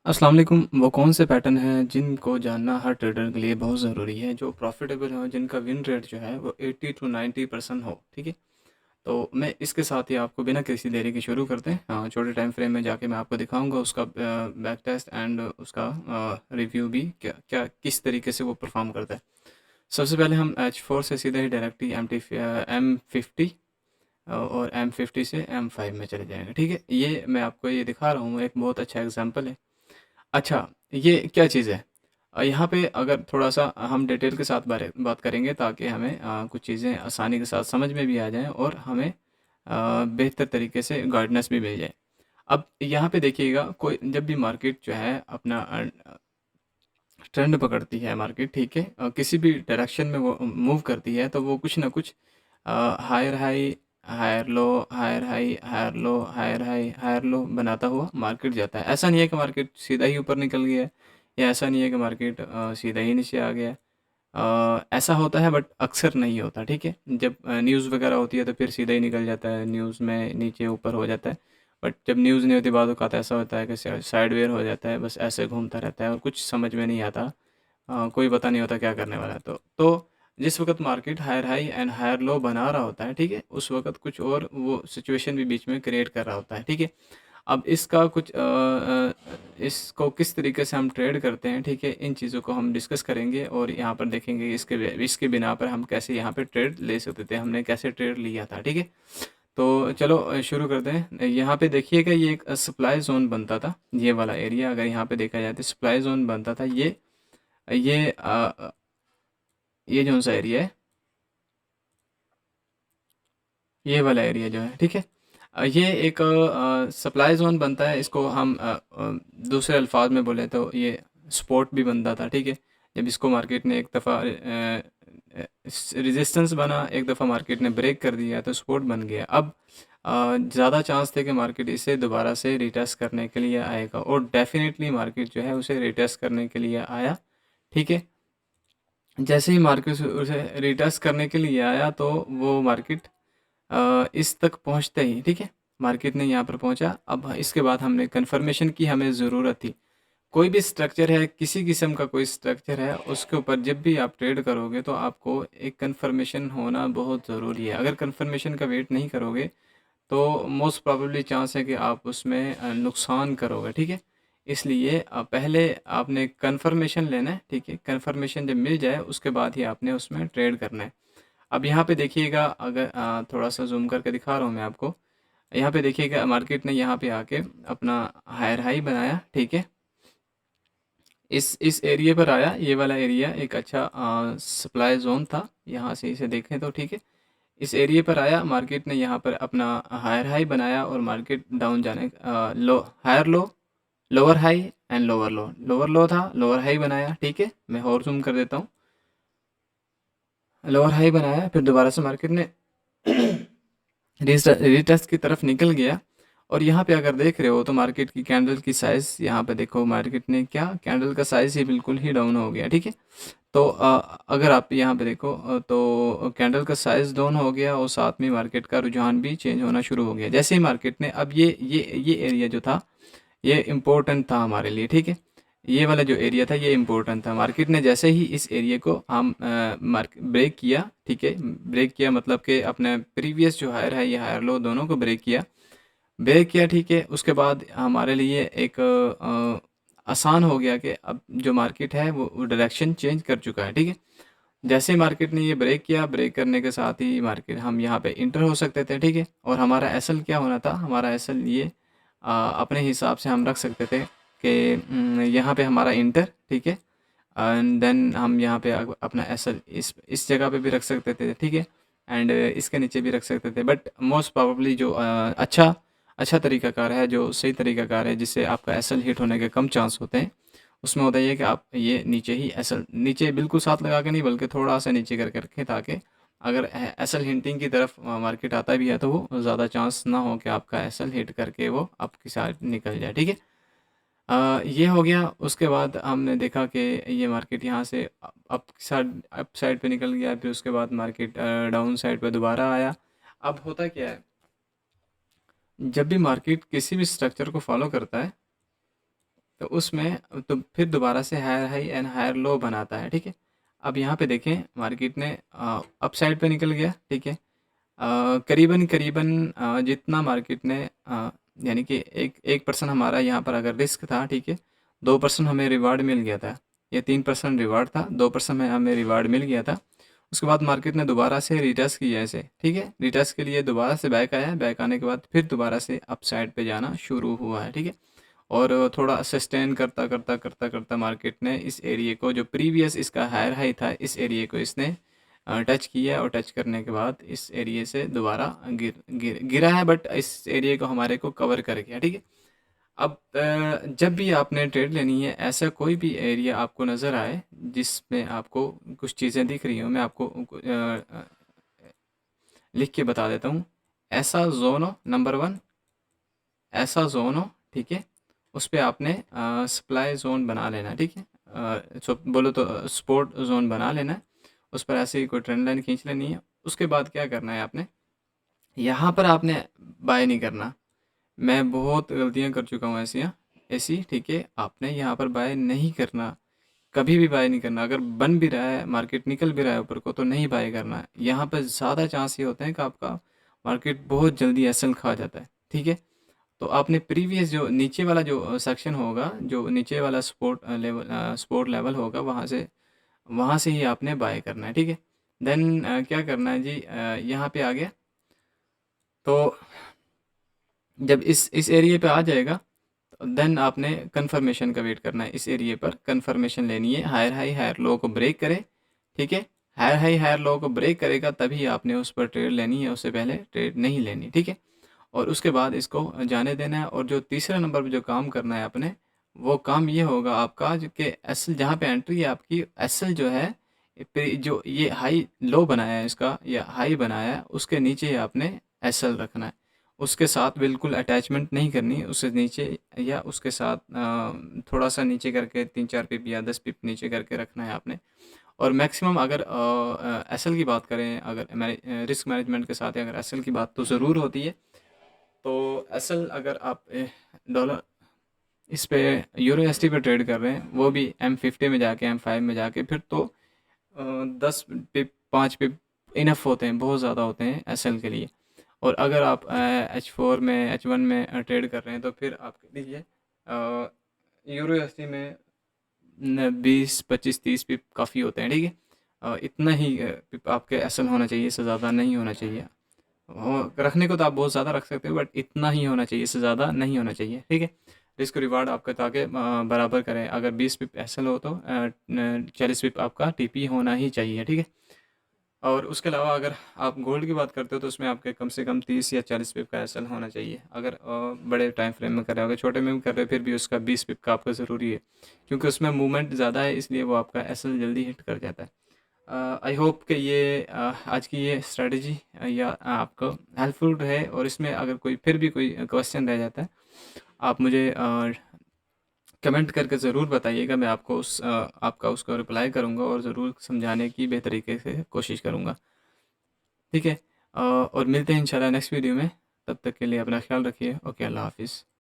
अस्सलाम वालेकुम। वो कौन से पैटर्न हैं जिनको जानना हर ट्रेडर के लिए बहुत ज़रूरी है, जो प्रॉफिटेबल हो, जिनका विन रेट जो है वो 80 टू 90% हो। ठीक है, तो मैं इसके साथ ही आपको बिना किसी देरी के शुरू करते हैं। छोटे टाइम फ्रेम में जाके मैं आपको दिखाऊंगा उसका बैक टेस्ट एंड उसका रिव्यू भी, क्या क्या किस तरीके से वो परफॉर्म करता है। सबसे पहले हम H4 से सीधे ही डायरेक्टली M50 और M50 से M5 में चले जाएंगे। ठीक है, ये मैं आपको ये दिखा रहा हूँ, एक बहुत अच्छा एग्जाम्पल है। अच्छा, ये क्या चीज़ है? यहाँ पे अगर थोड़ा-सा हम डिटेल के साथ बारे बात करेंगे, ताकि हमें कुछ चीज़ें आसानी के साथ समझ में भी आ जाएँ और हमें बेहतर तरीके से गाइडेंस भी मिल जाए। अब यहाँ पे देखिएगा, कोई जब भी मार्केट जो है अपना ट्रेंड पकड़ती है मार्केट, ठीक है? किसी भी डायरेक्शन में वो मूव करती है, तो वो कुछ ना कुछ higher high, higher low, higher high, higher low, higher high, higher low बनाता हुआ मार्केट जाता है। ऐसा नहीं है कि मार्केट सीधा ही ऊपर निकल गया है, या ऐसा नहीं है कि मार्केट सीधा ही नीचे आ गया है। ऐसा होता है बट अक्सर नहीं होता। ठीक है, जब न्यूज़ वगैरह होती है तो फिर सीधा ही निकल जाता है, न्यूज़ में नीचे ऊपर हो जाता है। बट जब न्यूज़ नहीं होती, बाद औक़ात ऐसा होता है कि साइडवेयर हो जाता है, बस ऐसे घूमता रहता है और कुछ समझ में नहीं आता। कोई पता नहीं होता क्या करने वाला है। तो जिस वक़्त market higher high and higher low बना रहा होता है, ठीक है? उस वक़्त कुछ और वो सिचुएशन भी बीच में क्रिएट कर रहा होता है, ठीक है? अब इसका कुछ इसको किस तरीके से हम ट्रेड करते हैं, ठीक है? इन चीज़ों को हम डिस्कस करेंगे और यहाँ पर देखेंगे इसके बिना पर हम कैसे यहाँ पे ट्रेड ले सकते थे, हमने कैसे ट्रेड लिया था, ठीक है? तो चलो शुरू करते हैं। यहाँ पे देखिएगा, ये एक सप्लाई ज़ोन बनता था, ये वाला एरिया अगर यहाँ पे देखा जाए तो सप्लाई ज़ोन बनता था। ये ये कौन-सा एरिया है? ये वाला एरिया जो है, ठीक है? ये एक सप्लाई ज़ोन बनता है, इसको हम दूसरे अल्फाज में बोले तो ये सपोर्ट भी बनता था, ठीक है? जब इसको मार्केट ने एक दफ़ा रेजिस्टेंस बना, एक दफ़ा मार्केट ने ब्रेक कर दिया तो सपोर्ट बन गया। अब ज़्यादा चांस थे कि मार्केट इसे दोबारा से रिटेस्ट करने के लिए आएगा, और डेफिनेटली मार्केट जो है उसे रिटेस्ट करने के लिए आया, ठीक है? जैसे ही मार्केट उसे रिटेस्ट करने के लिए आया, तो वो मार्केट इस तक पहुंचते ही, ठीक है, मार्केट ने यहाँ पर पहुंचा। अब इसके बाद हमने कंफर्मेशन की, हमें ज़रूरत थी। कोई भी स्ट्रक्चर है, किसी किस्म का कोई स्ट्रक्चर है, उसके ऊपर जब भी आप ट्रेड करोगे तो आपको एक कंफर्मेशन होना बहुत ज़रूरी है। अगर कंफर्मेशन का वेट नहीं करोगे तो मोस्ट प्रोबेबली चांस है कि आप उसमें नुकसान करोगे, ठीक है? इसलिए पहले आपने कंफर्मेशन लेना है, ठीक है? कंफर्मेशन जब मिल जाए उसके बाद ही आपने उसमें ट्रेड करना है। अब यहाँ पे देखिएगा, अगर थोड़ा-सा ज़ूम करके दिखा रहा हूँ मैं आपको। यहाँ पे देखिएगा, मार्केट ने यहाँ पे आके अपना हायर हाई बनाया, ठीक है? इस एरिया पर आया, ये वाला एरिया एक अच्छा सप्लाई ज़ोन था, यहाँ से इसे देखें तो, ठीक है? इस एरिया पर आया, मार्केट ने यहाँ पर अपना हायर हाई बनाया और मार्केट डाउन जाने low, higher low, lower high and lower low, lower low था, लोअर हाई बनाया, ठीक है? मैं और ज़ूम कर देता हूँ। लोअर हाई बनाया, फिर दोबारा से मार्केट ने रीटेस्ट की तरफ निकल गया। और यहाँ पे अगर देख रहे हो तो मार्केट की कैंडल की साइज़, यहाँ पे देखो मार्केट ने क्या, कैंडल का साइज़ ही बिल्कुल ही डाउन हो गया, ठीक है? तो अगर आप यहाँ पे देखो, तो कैंडल का साइज़ डाउन हो गया और साथ में मार्केट का रुझान भी चेंज होना शुरू हो गया। जैसे ही मार्केट ने, अब ये एरिया जो था, ये इम्पोर्टेंट था हमारे लिए, ठीक है? ये वाला जो एरिया था ये इम्पोर्टेंट था। मार्केट ने जैसे ही इस एरिया को हम ब्रेक किया, ठीक है? ब्रेक किया मतलब कि अपने प्रीवियस जो हायर है, ये हायर लो दोनों को ब्रेक किया, ठीक है? उसके बाद हमारे लिए एक आसान हो गया कि अब जो मार्केट है वो डायरेक्शन चेंज कर चुका है, ठीक है? जैसे ही मार्केट ने ये ब्रेक किया, ब्रेक करने के साथ ही मार्केट, हम यहाँ पे इंटर हो सकते थे, ठीक है? और हमारा एसएल क्या होना था, हमारा एसएल ये अपने हिसाब से हम रख सकते थे कि यहाँ पे हमारा इंटर, ठीक है? एंड देन हम यहाँ पे अपना एसएल इस जगह पे भी रख सकते थे, ठीक है? एंड इसके नीचे भी रख सकते थे। बट मोस्ट प्रोबेबली जो अच्छा तरीकाकार है, जो सही तरीकाकार है, जिससे आपका एसएल हिट होने के कम चांस होते हैं, उसमें होता ये है कि आप ये नीचे ही एसएल, नीचे बिल्कुल साथ लगा के नहीं, बल्कि थोड़ा सा नीचे करके रखें, ताकि अगर एसएल हिंटिंग की तरफ मार्केट आता भी है तो वो ज़्यादा चांस ना हो कि आपका एसएल हिट करके वो आपकी साइड निकल जाए, ठीक है? ये हो गया। उसके बाद हमने देखा कि ये मार्केट यहाँ से अप साइड पे निकल गया, फिर उसके बाद मार्केट डाउन साइड पे दोबारा आया। अब होता क्या है, जब भी मार्केट किसी भी स्ट्रक्चर को फॉलो करता है, तो उसमें तो फिर दोबारा से higher high and higher low बनाता है, ठीक है। अब यहाँ पे देखें मार्केट ने अप साइड पे निकल गया, ठीक है। करीबन करीबन जितना मार्केट ने यानी कि 1% हमारा यहाँ पर अगर रिस्क था, ठीक है, 2% हमें रिवार्ड मिल गया था। ये 3% रिवार्ड था, 2% में हमें रिवार्ड मिल गया था। उसके बाद मार्केट ने दोबारा से रिटेस्ट किया ऐसे, ठीक है। रिटेस्ट के लिए दोबारा से बैक आया, बैक आने के बाद फिर दोबारा से अप साइड पे जाना शुरू हुआ है, ठीक है। और थोड़ा सस्टेन करता करता करता करता मार्केट ने इस एरिया को, जो प्रीवियस इसका हायर हाई था, इस एरिया को इसने टच किया और टच करने के बाद इस एरिया से दोबारा गिरा है, बट इस एरिया को हमारे को कवर कर गया, ठीक है। अब जब भी आपने ट्रेड लेनी है, ऐसा कोई भी एरिया आपको नज़र आए जिसमें आपको कुछ चीज़ें दिख रही हो, मैं आपको लिख के बता देता हूँ। ऐसा जोन हो, नंबर 1 ऐसा जोन हो, ठीक है, उस पे आपने सप्लाई ज़ोन बना लेना है, ठीक है। बोलो तो सपोर्ट ज़ोन बना लेना है, उस पर ऐसे ही कोई ट्रेंड लाइन खींच लेनी है। उसके बाद क्या करना है आपने, यहाँ पर आपने बाय नहीं करना। मैं बहुत गलतियाँ कर चुका हूँ ऐसी, ठीक है। आपने यहाँ पर बाय नहीं करना, कभी भी बाय नहीं करना। अगर बन भी रहा है, मार्केट निकल भी रहा है ऊपर को, तो नहीं बाय करना है। यहाँ पर ज़्यादा चांस ये होते हैं कि आपका मार्केट बहुत जल्दी एसएल खा जाता है, ठीक है। तो आपने प्रीवियस जो नीचे वाला जो सेक्शन होगा, जो नीचे वाला सपोर्ट लेवल होगा, वहाँ से ही आपने बाय करना है, ठीक है। देन क्या करना है जी, यहाँ पे आ गया तो जब इस एरिया पे आ जाएगा, देन आपने कंफर्मेशन का वेट करना है। इस एरिया पर कंफर्मेशन लेनी है, हायर हाई हायर लो को ब्रेक करे, ठीक है। हायर हाई हायर लो को ब्रेक करेगा तभी आपने उस पर ट्रेड लेनी है, उससे पहले ट्रेड नहीं लेनी, ठीक है। और उसके बाद इसको जाने देना है। और जो तीसरा नंबर पे जो काम करना है आपने, वो काम ये होगा आपका कि एसएल जहाँ पे एंट्री है आपकी, एसएल जो है जो ये हाई लो बनाया है इसका, या हाई बनाया है, उसके नीचे ही आपने एसएल रखना है। उसके साथ बिल्कुल अटैचमेंट नहीं करनी, उससे नीचे या उसके साथ थोड़ा सा नीचे करके 3-4 पिप या 10 पिप नीचे करके रखना है आपने। और मैक्सिमम अगर एसएल की बात करें, अगर रिस्क मैनेजमेंट के साथ अगर एसएल की बात तो ज़रूर होती है। तो एसएल अगर आप डॉलर इस पे यूरो एसटी पे ट्रेड कर रहे हैं, वो भी M50 में जाके M5 में जाके, फिर तो 10 पिप 5 पिप इनफ होते हैं, बहुत ज़्यादा होते हैं एसएल के लिए। और अगर आप H4 में H1 में ट्रेड कर रहे हैं, तो फिर आपके लिए यूरो एसटी में 20 25 30 पिप काफ़ी होते हैं, ठीक है। इतना ही पिप आपके एसएल होना चाहिए, इससे ज़्यादा नहीं होना चाहिए। रखने को तो आप बहुत ज़्यादा रख सकते हो, बट इतना ही होना चाहिए, इससे ज़्यादा नहीं होना चाहिए, ठीक है। रिस्क रिवार्ड आपका ताकि बराबर करें। अगर 20 पिप एसएल हो तो 40 पिप आपका टीपी होना ही चाहिए, ठीक है। और उसके अलावा अगर आप गोल्ड की बात करते हो, तो उसमें आपके कम से कम 30 या 40 पिप का एसएल होना चाहिए। अगर बड़े टाइम फ्रेम में कर रहे हो, अगर छोटे में भी कर रहे हो, फिर भी उसका 20 पिप का आपका ज़रूरी है, क्योंकि उसमें मूवमेंट ज़्यादा है, इसलिए वो आपका एसएल जल्दी हिट कर जाता है। आई होप कि ये आज की ये स्ट्रेटजी या आपको हेल्पफुल रहे। और इसमें अगर कोई फिर भी कोई क्वेश्चन रह जाता है, आप मुझे कमेंट करके ज़रूर बताइएगा। मैं आपको आपका उसका रिप्लाई करूँगा और ज़रूर समझाने की बेहतर तरीके से कोशिश करूँगा, ठीक है। और मिलते हैं इंशाल्लाह नेक्स्ट वीडियो में। तब तक के लिए अपना ख्याल रखिए। ओके, अल्लाह हाफिज़।